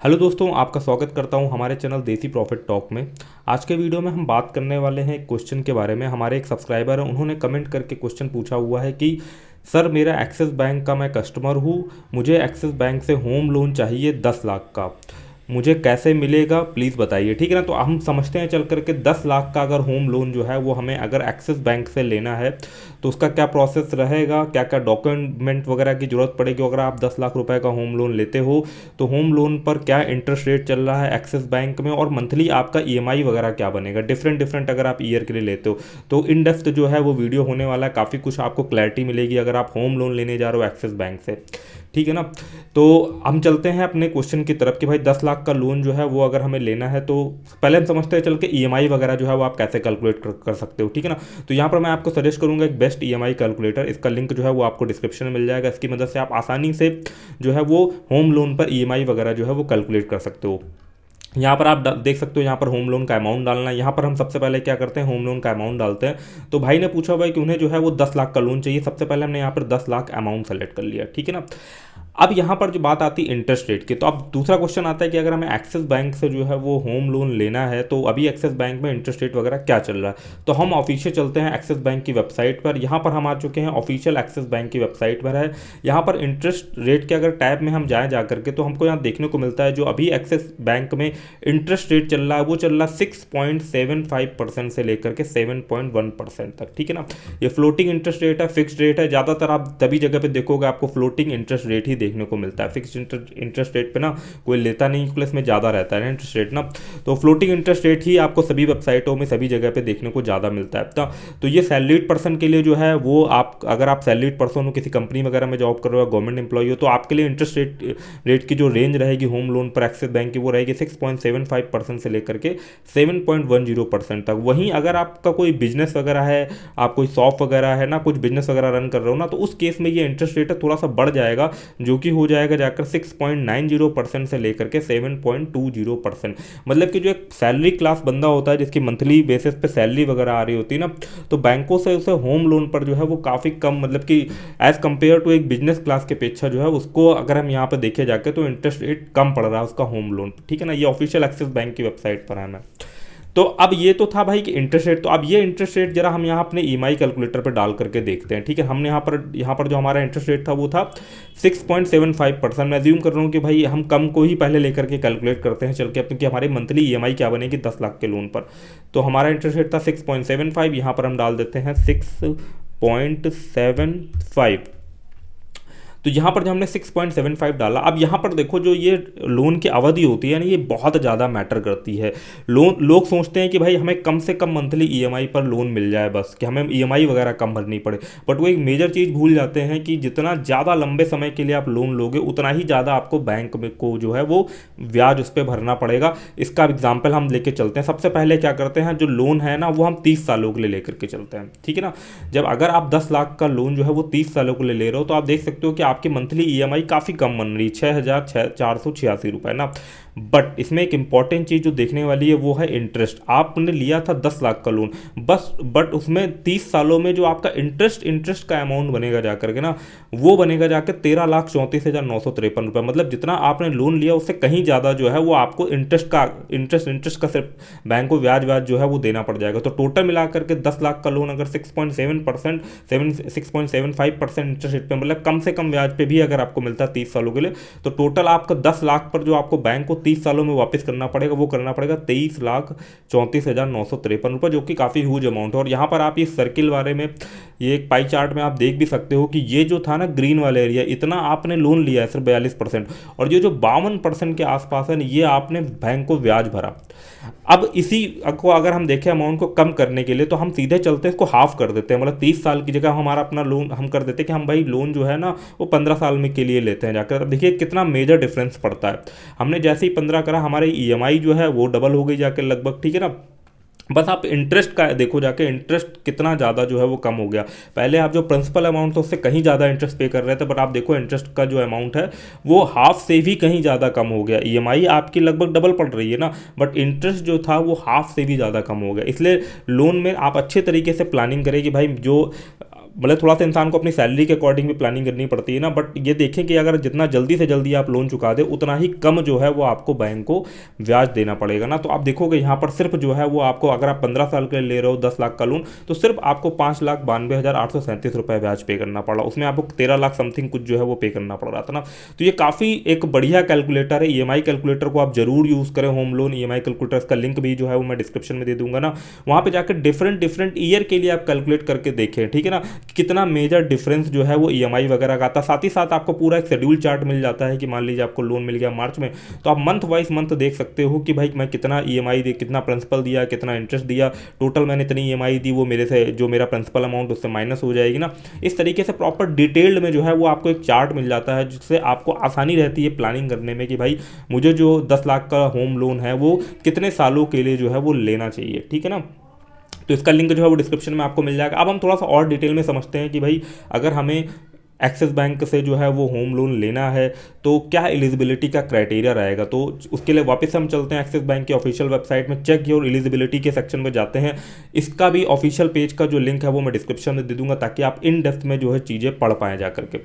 Hello दोस्तों, आपका स्वागत करता हूं हमारे चैनल देसी प्रॉफिट टॉक में। आज के वीडियो में हम बात करने वाले हैं एक क्वेश्चन के बारे में। हमारे एक सब्सक्राइबर हैं, उन्होंने कमेंट करके क्वेश्चन पूछा हुआ है कि सर, मेरा एक्सिस बैंक का मैं कस्टमर हूं, मुझे एक्सिस बैंक से होम लोन चाहिए 10 लाख का, मुझे कैसे मिलेगा प्लीज़ बताइए। ठीक है ना। तो हम समझते हैं चल करके 10 लाख का अगर होम लोन जो है वो हमें अगर एक्सिस बैंक से लेना है तो उसका क्या प्रोसेस रहेगा, क्या क्या डॉक्यूमेंट वगैरह की ज़रूरत पड़ेगी। अगर आप 10 लाख रुपए का होम लोन लेते हो तो होम लोन पर क्या इंटरेस्ट रेट चल रहा है एक्सिस बैंक में, और मंथली आपका ईएमआई वगैरह क्या बनेगा, डिफरेंट डिफरेंट अगर आप ईयर के लिए लेते हो तो इन डेप्थ जो है वो वीडियो होने वाला है। काफ़ी कुछ आपको क्लैरिटी मिलेगी अगर आप होम लोन लेने जा रहे हो एक्सिस बैंक से। ठीक है ना। तो हम चलते हैं अपने क्वेश्चन की तरफ कि भाई 10 लाख का लोन जो है वो अगर हमें लेना है तो पहले हम समझते हैं चल के ईएमआई वगैरह जो है वो आप कैसे कैलकुलेट कर सकते हो। ठीक है ना। तो यहाँ पर मैं आपको सजेस्ट करूंगा एक बेस्ट ईएमआई कैलकुलेटर, इसका लिंक जो है वो आपको डिस्क्रिप्शन में मिल जाएगा। इसकी मदद से आप आसानी से जो है वो होम लोन पर ईएमआई वगैरह जो है वो कैलकुलेट कर सकते हो। यहाँ पर आप देख सकते हो, यहाँ पर होम लोन का अमाउंट डालना है। यहाँ पर हम सबसे पहले क्या करते हैं, होम लोन का अमाउंट डालते हैं। तो भाई ने पूछा हुआ है कि उन्हें जो है वो 10 लाख का लोन चाहिए। सबसे पहले हमने यहाँ पर 10 लाख अमाउंट सेलेक्ट कर लिया। ठीक है ना। अब यहाँ पर जो बात आती है इंटरेस्ट रेट की, तो अब दूसरा क्वेश्चन आता है कि अगर हमें एक्सिस बैंक से जो है वो होम लोन लेना है तो अभी एक्सिस बैंक में इंटरेस्ट रेट वगैरह क्या चल रहा है। तो हम ऑफिशियल चलते हैं एक्सिस बैंक की वेबसाइट पर। यहाँ पर हम आ चुके हैं ऑफिशियल एक्सिस बैंक की वेबसाइट पर है। यहाँ पर इंटरेस्ट रेट के अगर टैब में हम जाएँ जा करके तो हमको यहाँ देखने को मिलता है जो अभी एक्सिस बैंक में इंटरेस्ट रेट चल रहा है वो चल रहा है 6.75% से लेकर के 7.1% तक। ठीक है ना। ये फ्लोटिंग इंटरेस्ट रेट है, फिक्स्ड रेट है। ज़्यादातर आप तभी जगह पे देखोगे आपको फ्लोटिंग इंटरेस्ट रेट ही देखने को मिलता है। फिक्स्ड इंटरेस्ट रेट पे ना कोई लेता नहीं, प्लस में ज़्यादा रहता है इंटरेस्ट रेट ना। तो फ्लोटिंग इंटरेस्ट रेट ही आपको सभी वेबसाइटों में सभी जगह पे देखने को ज़्यादा मिलता है। तो ये सैलरीड पर्सन के लिए जो है वो आप अगर आप सैलरीड पर्सन हो, किसी कंपनी वगैरह में जॉब कर रहे हो, गवर्नमेंट एम्प्लॉय हो, तो आपके लिए इंटरेस्ट रेट की जो रेंज रहेगी होम लोन पर एक्सिस बैंक की वो रहेगी 6.75% से लेकर के 7.10% तक। वहीं अगर आपका कोई बिजनेस वगैरह है, आप कोई शॉप वगैरह है ना, कुछ बिजनेस वगैरह रन कर रहे हो ना, तो उस केस में ये इंटरेस्ट रेट थोड़ा सा बढ़ जाएगा, जो कि हो जाएगा जाकर 6.90% से लेकर के 7.20%। मतलब कि जो एक सैलरी क्लास बंदा होता है जिसकी मंथली बेसिस पे सैलरी वगैरह आ रही होती है ना, तो बैंकों से उसे होम लोन पर जो है वो काफ़ी कम, मतलब कि एज कंपेयर टू एक बिजनेस क्लास के अपेक्षा जो है उसको अगर हम यहाँ पर देखे जाके तो इंटरेस्ट रेट कम पड़ रहा है उसका होम लोन। ठीक है ना। ये ऑफिशियल एक्सिस बैंक की वेबसाइट पर है मैं। तो अब ये तो था भाई कि इंटरेस्ट रेट। तो अब ये इंटरेस्ट रेट जरा हम यहाँ अपने ईएमआई कैलकुलेटर पर डाल करके देखते हैं। ठीक है। हमने यहाँ पर जो हमारा इंटरेस्ट रेट था वो था 6.75%। मैं अज्यूम कर रहा हूँ कि भाई हम कम को ही पहले लेकर के कैलकुलेट करते हैं चल के, क्योंकि हमारी मंथली ईएमआई क्या बनेगी 10 लाख के लोन पर। तो हमारा इंटरेस्ट रेट था 6.75, यहाँ पर हम डाल देते हैं 6.75। तो यहाँ पर जो हमने 6.75 डाला, अब यहाँ पर देखो जो ये लोन की अवधि होती है ना, ये बहुत ज़्यादा मैटर करती है। लोग सोचते हैं कि भाई हमें कम से कम मंथली ईएमआई पर लोन मिल जाए, बस कि हमें ईएमआई वगैरह कम भरनी पड़े। बट वो एक मेजर चीज़ भूल जाते हैं कि जितना ज़्यादा लंबे समय के लिए आप लोन लोगे उतना ही ज़्यादा आपको बैंक में को जो है वो ब्याज उस पर भरना पड़ेगा। इसका एग्जाम्पल हम लेके चलते हैं। सबसे पहले क्या करते हैं, जो लोन है ना वो हम 30 सालों के लिए लेकर के चलते हैं। ठीक है ना। जब अगर आप 10 लाख का लोन जो है वो 30 सालों के लिए ले रहे हो तो आप देख सकते हो कि आपकी मंथली ईएमआई काफ़ी कम बन रही, 6,486 रुपये ना। बट इसमें एक इंपॉर्टेंट चीज़ जो देखने वाली है वो है इंटरेस्ट। आपने लिया था 10 लाख का लोन बस, बट उसमें 30 सालों में जो आपका इंटरेस्ट का अमाउंट बनेगा जाकर के ना, वो बनेगा जाकर 13,34,953 रुपये। मतलब जितना आपने लोन लिया उससे कहीं ज़्यादा जो है वो आपको इंटरेस्ट का सिर्फ बैंक को ब्याज जो है वो देना पड़ जाएगा। तो टोटल मिला करके 10 लाख का लोन अगर 6.75% इंटरेस्ट रेट पे, मतलब कम से कम ब्याज पे भी अगर आपको मिलता है 30 सालों के लिए, तो टोटल आपका 10 लाख पर जो आपको बैंक को 30 सालों में वापस करना पड़ेगा वो करना पड़ेगा 23,34,953 रुपये, जो कि काफ़ी ह्यूज अमाउंट है। और यहाँ पर आप इस सर्किल बारे में ये एक पाई चार्ट में आप देख भी सकते हो कि ये जो था ना ग्रीन वाला एरिया, इतना आपने लोन लिया है सिर्फ 42%, और ये जो 52% के आसपास है ये आपने बैंक को ब्याज भरा। अब इसी को अगर हम देखें अमाउंट को कम करने के लिए तो हम सीधे चलते हैं इसको हाफ कर देते हैं। मतलब 30 साल की जगह हमारा अपना लोन हम कर देते हैं कि हम भाई लोन जो है ना वो 15 साल में के लिए लेते हैं जाकर। अब देखिए कितना मेजर डिफरेंस पड़ता है। हमने जैसे ही 15 करा हमारे ईएमआई जो है वो डबल हो गई जाकर लगभग। ठीक है ना। बस आप इंटरेस्ट का देखो जाके, इंटरेस्ट कितना ज़्यादा जो है वो कम हो गया। पहले आप जो प्रिंसिपल अमाउंट था उससे कहीं ज़्यादा इंटरेस्ट पे कर रहे थे, बट आप देखो इंटरेस्ट का जो अमाउंट है वो हाफ से भी कहीं ज़्यादा कम हो गया। ईएमआई आपकी लगभग डबल पड़ रही है ना, बट इंटरेस्ट जो था वो हाफ से भी ज़्यादा कम हो गया। इसलिए लोन में आप अच्छे तरीके से प्लानिंग करें कि भाई जो मतलब थोड़ा सा इंसान को अपनी सैलरी के अकॉर्डिंग भी प्लानिंग करनी पड़ती है ना, बट ये देखें कि अगर जितना जल्दी से जल्दी आप लोन चुका दें उतना ही कम जो है वो आपको बैंक को ब्याज देना पड़ेगा ना। तो आप देखोगे यहाँ पर सिर्फ जो है वो आपको, अगर आप 15 साल के लिए ले रहे हो 10 लाख का लोन, तो सिर्फ आपको 5,92,837 रुपये ब्याज पे करना पड़ा, उसमें आपको 13 लाख समथिंग कुछ जो है वो पे करना पड़ रहा था ना। तो ये काफ़ी एक बढ़िया कैलकुलेटर है, ईएमआई कैलकुलेटर को आप जरूर यूज़ करें। होम लोन ईएमआई कैलकुलेटर का लिंक भी जो है वो मैं डिस्क्रिप्शन में दे दूंगा ना, वहाँ पे जाकर डिफरेंट ईयर के लिए आप कैलकुलेट करके देखें, ठीक है ना, कितना मेजर डिफरेंस जो है वो ईएमआई वगैरह का आता है। साथ ही साथ आपको पूरा एक शेड्यूल चार्ट मिल जाता है कि मान लीजिए आपको लोन मिल गया मार्च में, तो आप मंथ वाइज मंथ देख सकते हो कि भाई मैं कितना ईएमआई दी, कितना प्रिंसिपल दिया, कितना इंटरेस्ट दिया, टोटल मैंने इतनी ईएमआई दी, वो मेरे से जो मेरा प्रिंसिपल अमाउंट उससे माइनस हो जाएगी ना। इस तरीके से प्रॉपर डिटेल्ड में जो है वो आपको एक चार्ट मिल जाता है, जिससे आपको आसानी रहती है प्लानिंग करने में कि भाई मुझे जो 10 लाख का होम लोन है वो कितने सालों के लिए जो है वो लेना चाहिए, ठीक है ना। तो इसका लिंक जो है वो डिस्क्रिप्शन में आपको मिल जाएगा। अब हम थोड़ा सा और डिटेल में समझते हैं कि भाई अगर हमें एक्सिस बैंक से जो है वो होम लोन लेना है तो क्या एलिजिबिलिटी का क्राइटेरिया रहेगा। तो उसके लिए वापस हम चलते हैं एक्सिस बैंक की ऑफिशियल वेबसाइट में, चेक योर एलिजिबिलिटी के सेक्शन में जाते हैं। इसका भी ऑफिशियल पेज का जो लिंक है वो मैं डिस्क्रिप्शन में दे दूंगा, ताकि आप इन डेप्थ में जो है चीज़ें पढ़ पाएँ जा करके।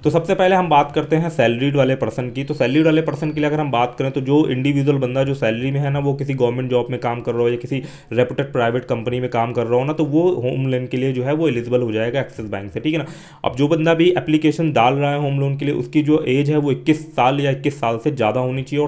तो सबसे पहले हम बात करते हैं सैलरीड वाले पर्सन की। तो सैलरीड वाले पर्सन के लिए अगर हम बात करें तो जो इंडिविजुअल बंदा जो सैलरी में है ना, वो किसी गवर्नमेंट जॉब में काम कर रहा हो या किसी रेपुटेड प्राइवेट कंपनी में काम कर रहा हो ना, तो वो होम लोन के लिए जो है वो एलिजिबल हो जाएगा एक्सिस बैंक से, ठीक है ना। अब जो बंदा भी एप्लीकेशन डाल रहा है होम लोन के लिए, उसकी जो एज है वो 21 साल या 21 साल से ज़्यादा होनी चाहिए,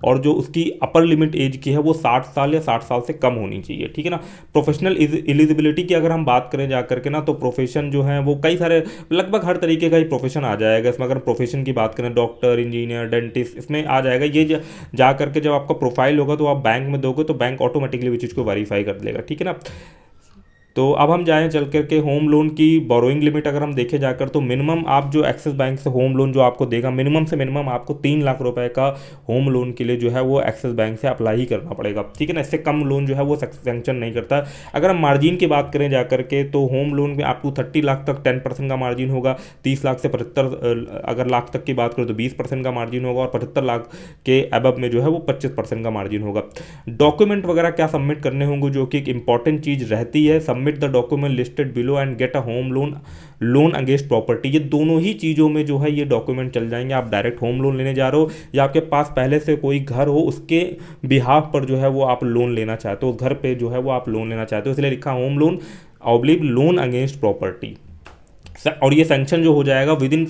और जो उसकी अपर लिमिट एज की है वो 60 साल या 60 साल से कम होनी चाहिए, ठीक है ना। प्रोफेशनल एलिजिबिलिटी की अगर हम बात करें जा करके ना, तो प्रोफेशन जो है वो कई सारे, लगभग हर तरीके का ही प्रोफेशन आ जाएगा इसमें। अगर प्रोफेशन की बात करें, डॉक्टर, इंजीनियर, डेंटिस्ट, इसमें आ जाएगा। ये जा करके जब आपका प्रोफाइल होगा तो आप बैंक में दोगे तो बैंक ऑटोमेटिकली वो चीज़ को वेरीफाई कर लेगा, ठीक है ना। तो अब हम जाएं चल करके होम लोन की बोरोइंग लिमिट अगर हम देखे जाकर, तो मिनिमम आप जो एक्सिस बैंक से होम लोन जो आपको देगा, मिनिमम से मिनिमम आपको 3 लाख रुपए का होम लोन के लिए जो है वो एक्सिस बैंक से अप्लाई ही करना पड़ेगा, ठीक है ना। इससे कम लोन जो है वो सैंक्शन नहीं करता। अगर हम मार्जिन की बात करें जा करके, तो होम लोन में आपको 30 लाख तक 10% का मार्जिन होगा, 30 लाख से 75 अगर लाख तक की बात करें तो 20% का मार्जिन होगा, और 75 लाख के अबव में जो है वो 25% का मार्जिन होगा। डॉक्यूमेंट वगैरह क्या सबमिट करने होंगे, जो कि एक इंपॉर्टेंट चीज़ रहती है, submit the document listed below and get a home loan against property. ये दोनों ही चीज़ों में जो है ये डॉक्यूमेंट चल जाएंगे। आप डायरेक्ट होम लोन लेने जा रहे हो या आपके पास पहले से कोई घर हो, उसके बिहाफ पर जो है वो आप लोन लेना चाहते हो, उस घर पे जो है वो आप लोन लेना चाहते हो, इसलिए लिखा home loan oblique loan against property. और ये सैंक्शन जो हो जाएगा with in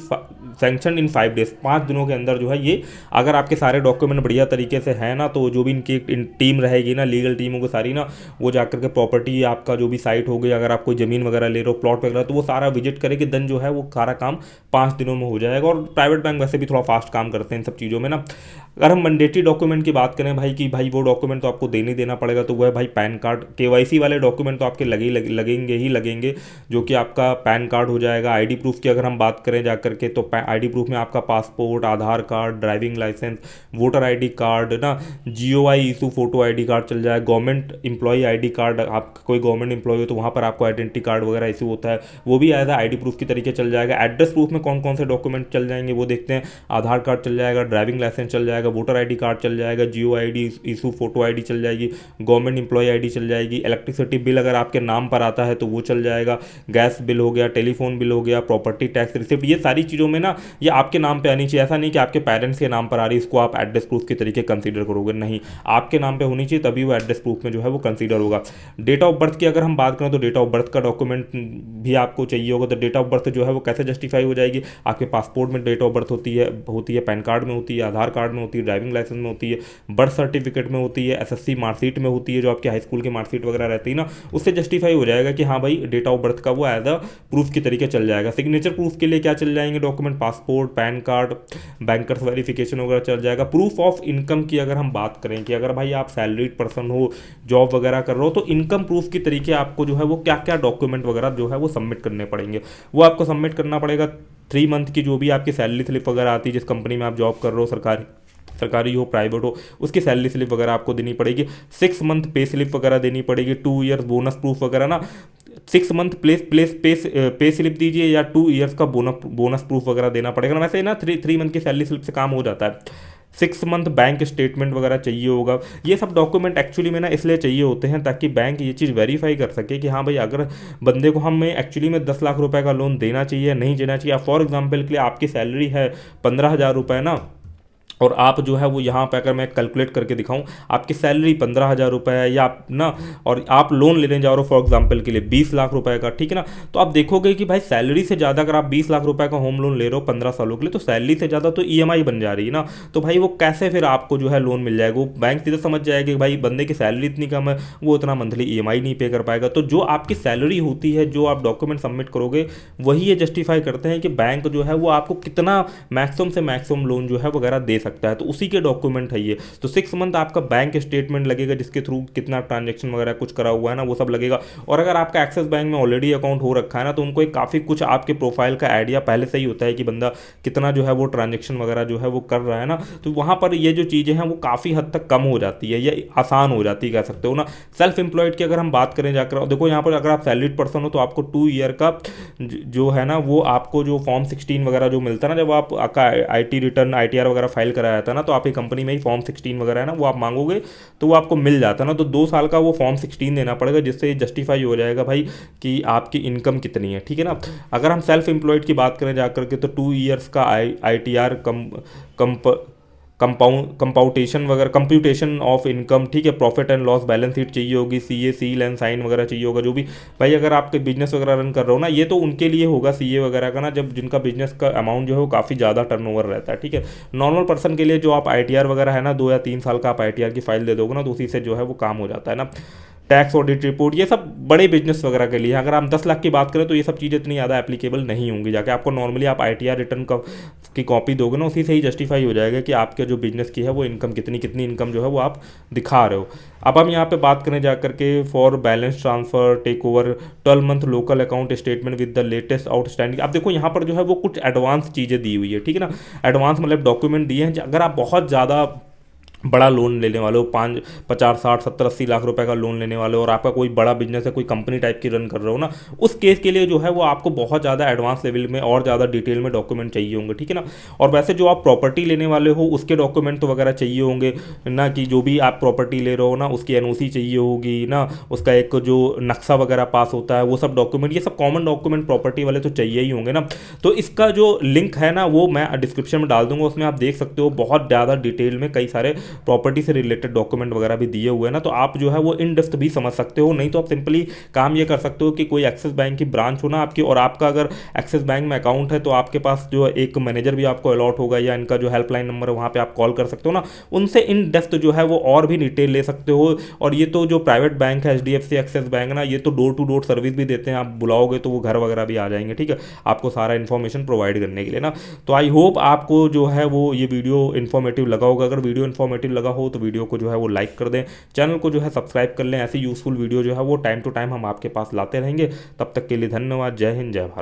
sanction in 5 days, 5 दिनों के अंदर जो है ये, अगर आपके सारे डॉक्यूमेंट बढ़िया तरीके से है ना, तो जो भी इनकी टीम रहेगी ना, लीगल टीम होगी सारी ना, वो जाकर के प्रॉपर्टी आपका जो भी साइट हो गई, अगर आप कोई ज़मीन वगैरह ले रहे हो, प्लॉट वगैरह, तो वो सारा विजिट करेगी, देन जो है वो सारा काम 5 दिनों में हो जाएगा। और प्राइवेट बैंक वैसे भी थोड़ा फास्ट काम करते हैं इन सब चीज़ों में ना। अगर हम मैंडेटरी डॉक्यूमेंट की बात करें भाई, कि भाई वो डॉक्यूमेंट तो आपको देना पड़ेगा, तो वो है भाई पैन कार्ड। केवाईसी वाले डॉक्यूमेंट तो आपके लगेंगे, जो कि आपका पैन कार्ड हो जाएगा। आईडी प्रूफ की अगर हम बात करें जा करके, तो आईडी प्रूफ में आपका passport, Aadhaar card, driving licence, voter ID card ना, GOI issue photo ID card चल जाए, गवर्नमेंट एम्प्लॉई आईडी कार्ड, आप कोई गवर्नमेंट एम्प्लॉय हो तो वहाँ पर आपको आइडेंटिटी कार्ड वगैरह इशू होता है, वो भी एज आईडी प्रूफ की तरीके चल जाएगा। एड्रेस प्रूफ में कौन कौन से डॉक्यूमेंट चल जाएंगे वो देखते हैं। आधार कार्ड चल जाएगा, ड्राइविंग लाइसेंस चल जाएगा, वोटर आईडी कार्ड चल जाएगा, जियो आईडी इशू फोटो आईडी चल जाएगी, गवर्नमेंट एम्प्लॉय आईडी चल जाएगी। इलेक्ट्रिसिटी बिल अगर आपके नाम पर आता है तो वो चल जाएगा, गैस बिल हो गया, टेलीफोन बिल हो गया, प्रॉपर्टी टैक्स रिसिप्ट, ये सारी चीज़ों में ना ये आपके नाम पे आनी चाहिए। ऐसा नहीं कि आपके पेरेंट्स के नाम पर आ रही, इसको आप एड्रेस प्रूफ के तरीके कंसीडर करोगे, नहीं, आपके नाम पे होनी चाहिए, तभी वो एड्रेस प्रूफ में जो है वो कंसीडर होगा। डेट ऑफ बर्थ की अगर हम बात करें, तो डेट ऑफ बर्थ का डॉक्यूमेंट भी आपको चाहिए होगा। तो डेट ऑफ बर्थ जो है वो कैसे जस्टिफाई हो जाएगी, आपके पासपोर्ट में डेट ऑफ बर्थ होती है, पैन कार्ड में होती है, आधार कार्ड में होती है, ड्राइविंग लाइसेंस में होती है, बर्थ सर्टिफिकेट में होती है, एसएससी मार्कशीट में होती है, जो आपके हाई स्कूल की मार्कशीट वगैरह रहती है ना, उससे जस्टिफाई हो जाएगा कि हाँ भाई डेट ऑफ बर्थ का वो एज अ प्रूफ के तरीके चल जाएगा। सिग्नेचर प्रूफ के लिए क्या चल जाएंगे document, passport, pan card, bankers verification वगैरह चल जाएगा। प्रूफ ऑफ इनकम की अगर हम बात करें कि अगर भाई आप सैलरीड पर्सन हो, जॉब वगैरह कर रहे हो, तो इनकम प्रूफ के तरीके आपको जो है वो क्या क्या डॉक्यूमेंट वगैरह जो है वो सबमिट करने पड़ेंगे, वो आपको सबमिट करना पड़ेगा। 3 मंथ की जो भी आपकी सैलरी स्लिप वगैरह आती है, जिस कंपनी में आप जॉब कर रहे हो, सरकारी हो प्राइवेट हो, उसकी सैलरी स्लिप वगैरह आपको देनी पड़ेगी। 6 मंथ पे स्लिप वगैरह देनी पड़ेगी। 2 ईयर्स बोनस प्रूफ वगैरह ना, 6 मंथ पे स्लिप दीजिए, या 2 ईयर्स का बोनस प्रूफ वगैरह देना पड़ेगा ना। वैसे ना 3 मंथ की सैलरी स्लिप से काम हो जाता है। 6 मंथ बैंक स्टेटमेंट वगैरह चाहिए होगा। ये सब डॉक्यूमेंट एक्चुअली में ना इसलिए चाहिए होते हैं ताकि बैंक ये चीज़ वेरीफाई कर सके कि हाँ भाई अगर बंदे को हमें एक्चुअली में 10 लाख रुपए का लोन देना चाहिए नहीं देना चाहिए। फॉर एग्जांपल के लिए आपकी सैलरी है 15,000 रुपये ना, और आप जो है वो यहाँ पे अगर मैं कैलकुलेट करके दिखाऊं आपकी सैलरी 15,000 रुपये है या आप ना, और आप लोन लेने जा रहे हो फॉर एग्जांपल के लिए 20 लाख रुपए का, ठीक है ना, तो आप देखोगे कि भाई सैलरी से ज़्यादा अगर आप 20 लाख रुपए का होम लोन ले रहे हो 15 सालों के लिए तो सैलरी से ज़्यादा तो ईएमआई बन जा रही है ना। तो भाई वो कैसे फिर आपको जो है लोन मिल जाएगा, वो बैंक सीधे समझ जाएगी कि भाई बंदे की सैलरी इतनी कम है वो इतना मंथली ईएमआई नहीं पे कर पाएगा। तो जो आपकी सैलरी होती है, जो आप डॉक्यूमेंट सबमिट करोगे वही ये जस्टिफाई करते हैं कि बैंक जो है वो आपको कितना मैक्सिमम से मैक्सिमम लोन जो है वगैरह दे सकता है। तो उसी के डॉक्यूमेंट है ये। तो 6 मंथ आपका बैंक स्टेटमेंट लगेगा जिसके थ्रू कितना ट्रांजैक्शन वगैरह कुछ करा हुआ है ना वो सब लगेगा। और अगर आपका एक्सिस बैंक में ऑलरेडी अकाउंट हो रखा है ना तो उनको एक काफ़ी कुछ आपके प्रोफाइल का आइडिया पहले से ही होता है कि बंदा कितना जो है वो ट्रांजेक्शन वगैरह जो है वो कर रहा है ना। तो वहाँ पर ये जो चीज़ें हैं वो काफ़ी हद तक कम हो जाती है या आसान हो जाती है कह सकते हो ना। सेल्फ एम्प्लॉयड की अगर हम बात करें जाकर देखो यहाँ पर अगर आप सैलरीड पर्सन हो तो आपको 2 ईयर का जो है ना वो आपको जो फॉर्म 16 वगैरह जो मिलता है ना, जब आपका आईटी रिटर्न आईटीआर वगैरह फाइल कराया था ना तो आपकी कंपनी में ही फॉर्म 16 वगैरह है ना वो आप मांगोगे तो वो आपको मिल जाता है ना। तो 2 साल का वो फॉर्म 16 देना पड़ेगा जिससे जस्टिफाई हो जाएगा भाई कि आपकी इनकम कितनी है, ठीक है ना। अगर हम सेल्फ एम्प्लॉयड की बात करें जाकर के तो 2 ईयर्स का आईटीआर कंप्यूटेशन ऑफ इनकम, ठीक है, profit and loss balance sheet चाहिए होगी, सीए सील एंड साइन वगैरह चाहिए होगा। जो भी भाई अगर आपके बिजनेस वगैरह रन कर रहे हो ना ये तो उनके लिए होगा सीए वगैरह का ना, जब जिनका बिजनेस का अमाउंट जो है वो काफ़ी ज़्यादा टर्नओवर रहता है, ठीक है। नॉर्मल पर्सन के लिए जो आप आईटीआर वगैरह है ना 2 या 3 साल का आप आईटीआर की फाइल दे दोगे ना तो उसी से जो है वो काम हो जाता है ना। टैक्स ऑडिट रिपोर्ट ये सब बड़े बिजनेस वगैरह के लिए। अगर हम 10 लाख की बात करें तो ये सब चीज़ें इतनी ज़्यादा एप्लीकेबल नहीं होंगी। जाके आपको नॉर्मली आप आईटीआर रिटर्न की कॉपी दोगे ना उसी से ही जस्टिफाई हो जाएगा कि आपके जो बिजनेस की है वो इनकम कितनी इनकम जो है वो आप दिखा रहे हो। अब हम यहाँ पे बात करें जाकर के for balance transfer take over 12 month local account statement with the latest outstanding. अब देखो यहाँ पर जो है वो कुछ एडवांस चीज़ें दी हुई है, ठीक है ना। एडवांस मतलब डॉक्यूमेंट दिए हैं। अगर आप बहुत ज़्यादा बड़ा लोन लेने वाले हो 5, 50, 60, 70, 80 लाख रुपए का लोन लेने वाले हो और आपका कोई बड़ा बिजनेस है, कोई कंपनी टाइप की रन कर रहे हो ना, उस केस के लिए जो है वो आपको बहुत ज़्यादा एडवांस लेवल में और ज़्यादा डिटेल में डॉक्यूमेंट चाहिए होंगे, ठीक है ना। और वैसे जो आप प्रॉपर्टी लेने वाले हो उसके डॉक्यूमेंट तो वगैरह चाहिए होंगे ना, कि जो भी आप प्रॉपर्टी ले रहे हो ना उसकी एनओसी चाहिए होगी ना, उसका एक जो नक्शा वगैरह पास होता है वो सब डॉक्यूमेंट, ये सब कॉमन डॉक्यूमेंट प्रॉपर्टी वाले तो चाहिए ही होंगे ना। तो इसका जो लिंक है ना वो मैं डिस्क्रिप्शन में डाल दूंगा, उसमें आप देख सकते हो बहुत ज़्यादा डिटेल में कई सारे प्रॉपर्टी से रिलेटेड डॉक्यूमेंट वगैरह भी दिए हुए हैं ना। तो आप जो है वो इन डेप्थ भी समझ सकते हो। नहीं तो आप सिंपली काम ये कर सकते हो कि कोई एक्सिस बैंक की ब्रांच हो ना आपकी, और आपका अगर एक्सिस बैंक में अकाउंट है तो आपके पास जो एक मैनेजर भी आपको अलॉट होगा या इनका जो हेल्पलाइन नंबर है वहाँ पे आप कॉल कर सकते हो ना, उनसे इन डेप्थ जो है वो और भी डिटेल ले सकते हो। और ये तो जो प्राइवेट बैंक है एचडीएफसी एक्सिस बैंक ना, ये तो डोर टू डोर सर्विस भी देते हैं, आप बुलाओगे तो वो घर वगैरह भी आ जाएंगे, ठीक है, आपको सारा इन्फॉर्मेशन प्रोवाइड करने के लिए ना। तो आई होप आपको जो है वो ये वीडियो इन्फॉर्मेटिव लगा होगा। अगर वीडियो इन्फॉर्मेटिव लगा हो तो वीडियो को जो है वो लाइक कर दें, चैनल को जो है सब्सक्राइब कर लें। ऐसी यूजफुल वीडियो जो है वो टाइम टू टाइम हम आपके पास लाते रहेंगे। तब तक के लिए धन्यवाद। जय हिंद, जय भारत।